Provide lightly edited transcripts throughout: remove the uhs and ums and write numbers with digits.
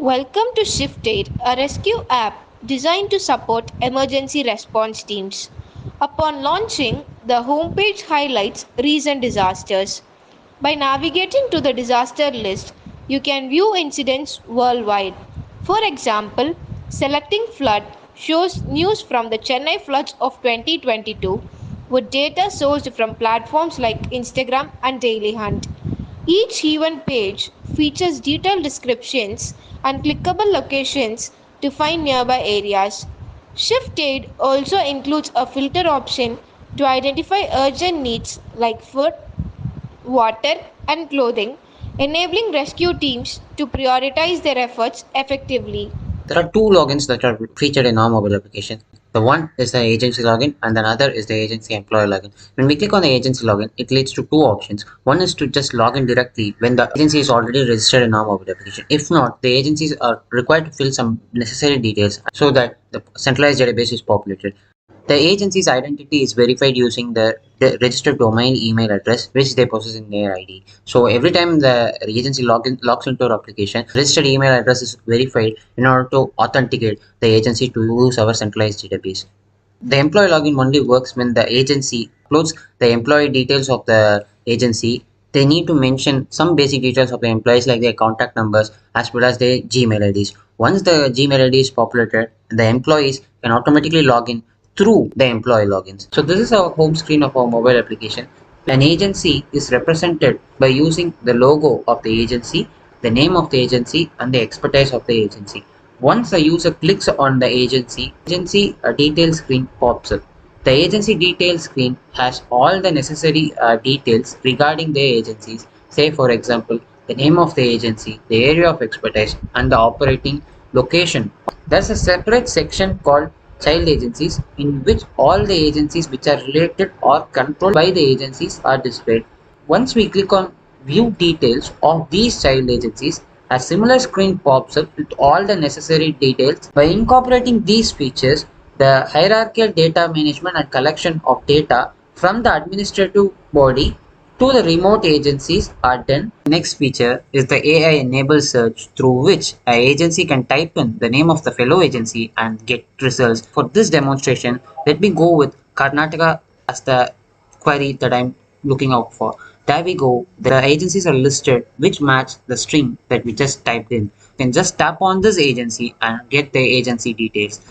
Welcome to Shift Aid, a rescue app designed to support emergency response teams. Upon launching, the homepage highlights recent disasters. By navigating to the disaster list, you can view incidents worldwide. For example, selecting flood shows news from the Chennai floods of 2022 with data sourced from platforms like Instagram and Daily Hunt. Each event page features detailed descriptions and clickable locations to find nearby areas. Shift Aid also includes a filter option to identify urgent needs like food, water, and clothing, enabling rescue teams to prioritize their efforts effectively. There are two logins that are featured in our mobile application. The one is the agency login and another is the agency employee login. When we click on the agency login, it leads to two options. One is to just log in directly when the agency is already registered in our mobile application. If not, the agencies are required to fill some necessary details so that the centralized database is populated. The agency's identity is verified using the registered domain email address which they possess in their ID. So every time the agency logs into our application, registered email address is verified in order to authenticate the agency to use our centralized database. The employee login only works when the agency uploads the employee details of the agency. They need to mention some basic details of the employees like their contact numbers as well as their Gmail IDs. Once the Gmail ID is populated, the employees can automatically log in through the employee logins. So this is our home screen of our mobile application. An agency is represented by using the logo of the agency, the name of the agency and the expertise of the agency. Once the user clicks on the agency details screen pops up. The agency details screen has all the necessary details regarding the agencies. Say for example, the name of the agency, the area of expertise and the operating location. There's a separate section called child agencies in which all the agencies which are related or controlled by the agencies are displayed. Once we click on view details of these child agencies, a similar screen pops up with all the necessary details. By incorporating these features, the hierarchical data management and collection of data from the administrative body to the remote agencies are done. Next feature is the AI-enabled search through which an agency can type in the name of the fellow agency and get results. For this demonstration, let me go with Karnataka as the query that I'm looking out for. There we go. The agencies are listed which match the string that we just typed in. You can just tap on this agency and get the agency details.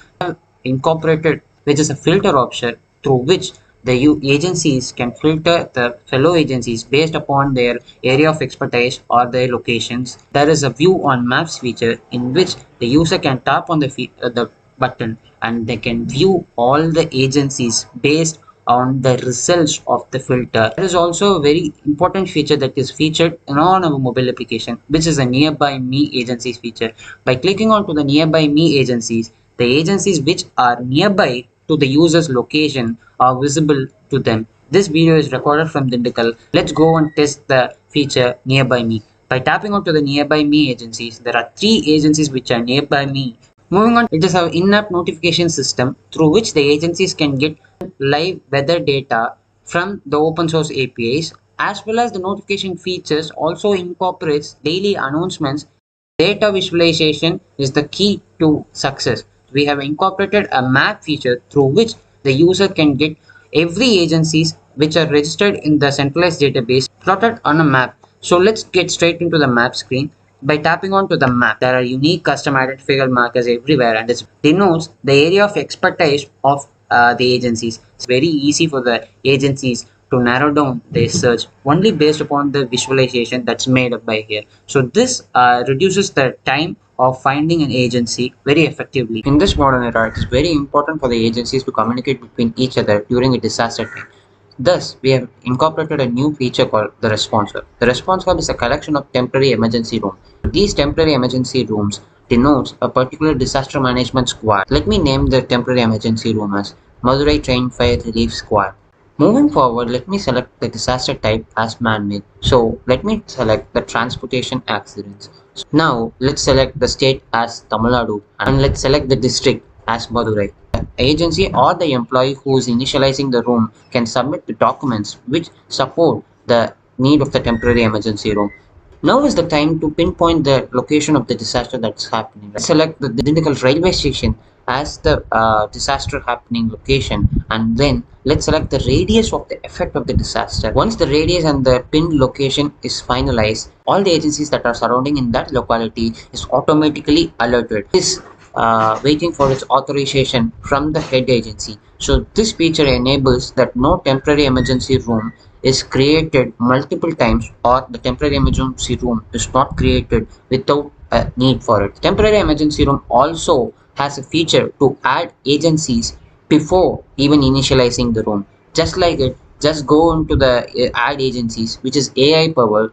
Incorporated, which is a filter option through which the agencies can filter the fellow agencies based upon their area of expertise or their locations. There is a view on maps feature in which the user can tap on the button and they can view all the agencies based on the results of the filter. There is also a very important feature that is featured in on our mobile application, which is a nearby me agencies feature. By clicking onto the nearby me agencies, the agencies which are nearby to the user's location are visible to them. This video is recorded from Dindigul. Let's go and test the feature nearby me. By tapping onto the nearby me agencies, there are 3 agencies which are nearby me. Moving on, it is our in-app notification system through which the agencies can get live weather data from the open source APIs, as well as the notification features also incorporates daily announcements. Data visualization is the key to success. We have incorporated a map feature through which the user can get every agencies which are registered in the centralized database plotted on a map. So let's get straight into the map screen. By tapping onto the map, there are unique custom identifier markers everywhere and it denotes the area of expertise of the agencies. It's very easy for the agencies to narrow down their search only based upon the visualization that's made up by here. So this reduces the time of finding an agency very effectively. In this modern era, it is very important for the agencies to communicate between each other during a disaster time. Thus, we have incorporated a new feature called the Response Hub. The Response Hub is a collection of temporary emergency rooms. These temporary emergency rooms denotes a particular disaster management squad. Let me name the temporary emergency room as Madurai Train Fire Relief Squad. Moving forward, let me select the disaster type as man-made. So let me select the transportation accidents. So now let's select the state as Tamil Nadu and let's select the district as Madurai. The agency or the employee who is initializing the room can submit the documents which support the need of the temporary emergency room. Now is the time to pinpoint the location of the disaster that's happening. Let's select the Dindigul railway station as the disaster happening location, and then let's select the radius of the effect of the disaster. Once the radius and the pinned location is finalized, all the agencies that are surrounding in that locality is automatically alerted. This waiting for its authorization from the head agency. So this feature enables that no temporary emergency room is created multiple times, or the temporary emergency room is not created without a need for it. Temporary emergency room also has a feature to add agencies before even initializing the room. Just like it, just go into the add agencies, which is AI powered,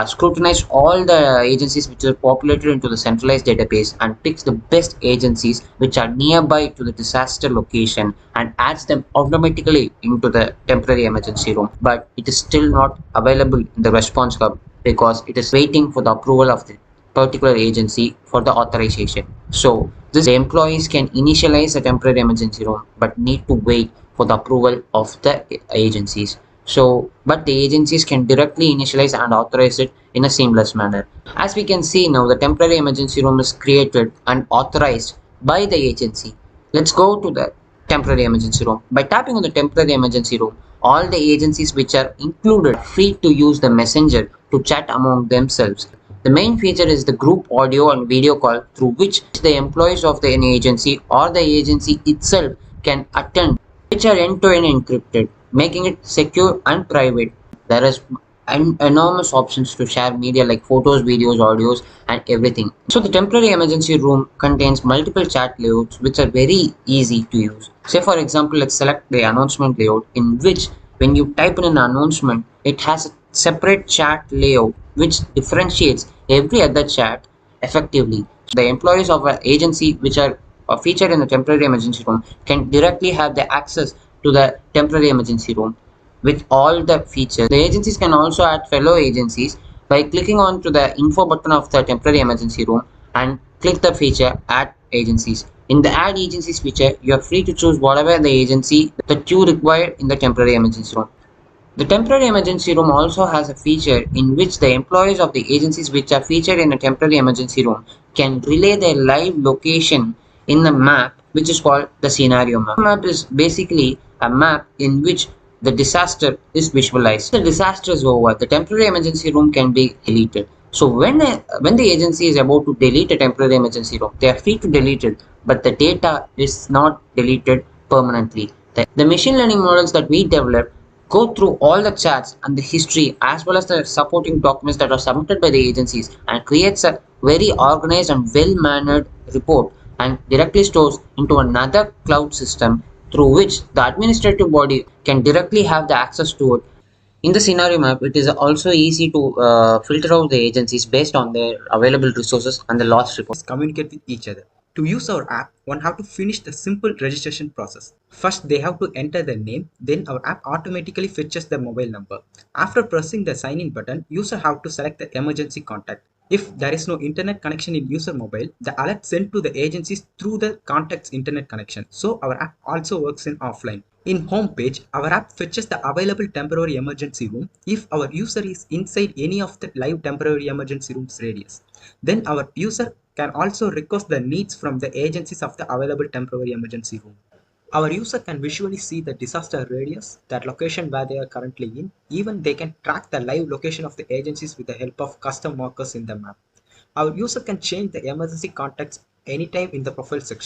scrutinize all the agencies which are populated into the centralized database and picks the best agencies which are nearby to the disaster location and adds them automatically into the temporary emergency room. But it is still not available in the response hub because it is waiting for the approval of the particular agency for the authorization. So this the employees can initialize a temporary emergency room but need to wait for the approval of the agencies. So, but the agencies can directly initialize and authorize it in a seamless manner. As we can see now, the temporary emergency room is created and authorized by the agency. Let's go to the temporary emergency room. By tapping on the temporary emergency room, all the agencies which are included are free to use the messenger to chat among themselves. The main feature is the group audio and video call through which the employees of the agency or the agency itself can attend, which are end-to-end encrypted, making it secure and private. There is enormous options to share media like photos, videos, audios, and everything. So the temporary emergency room contains multiple chat layouts which are very easy to use. Say for example, let's select the announcement layout, in which when you type in an announcement, it has a separate chat layout which differentiates every other chat effectively. So the employees of an agency which are featured in the temporary emergency room can directly have the access to the temporary emergency room with all the features. The agencies can also add fellow agencies by clicking on to the info button of the temporary emergency room and click the feature add agencies. In the add agencies feature, you are free to choose whatever the agency that you require in the temporary emergency room. The temporary emergency room also has a feature in which the employees of the agencies which are featured in a temporary emergency room can relay their live location in the map, which is called the scenario map. The map is basically a map in which the disaster is visualized. The disaster is over, the temporary emergency room can be deleted. So when the agency is about to delete a temporary emergency room, they are free to delete it, but the data is not deleted permanently. The machine learning models that we develop go through all the chats and the history as well as the supporting documents that are submitted by the agencies and creates a very organized and well-mannered report and directly stores into another cloud system through which the administrative body can directly have the access to it. In the scenario map, it is also easy to filter out the agencies based on their available resources and the lost reports. Communicate with each other. To use our app, one have to finish the simple registration process. First, they have to enter their name, then our app automatically fetches their mobile number. After pressing the sign in button, user have to select the emergency contact. If there is no internet connection in user mobile, the alert sent to the agencies through the contact's internet connection. So our app also works in offline. In home page, our app fetches the available temporary emergency room if our user is inside any of the live temporary emergency rooms radius. Then our user can also request the needs from the agencies of the available temporary emergency room. Our user can visually see the disaster radius, that location where they are currently in. Even they can track the live location of the agencies with the help of custom markers in the map. Our user can change the emergency contacts anytime in the profile section.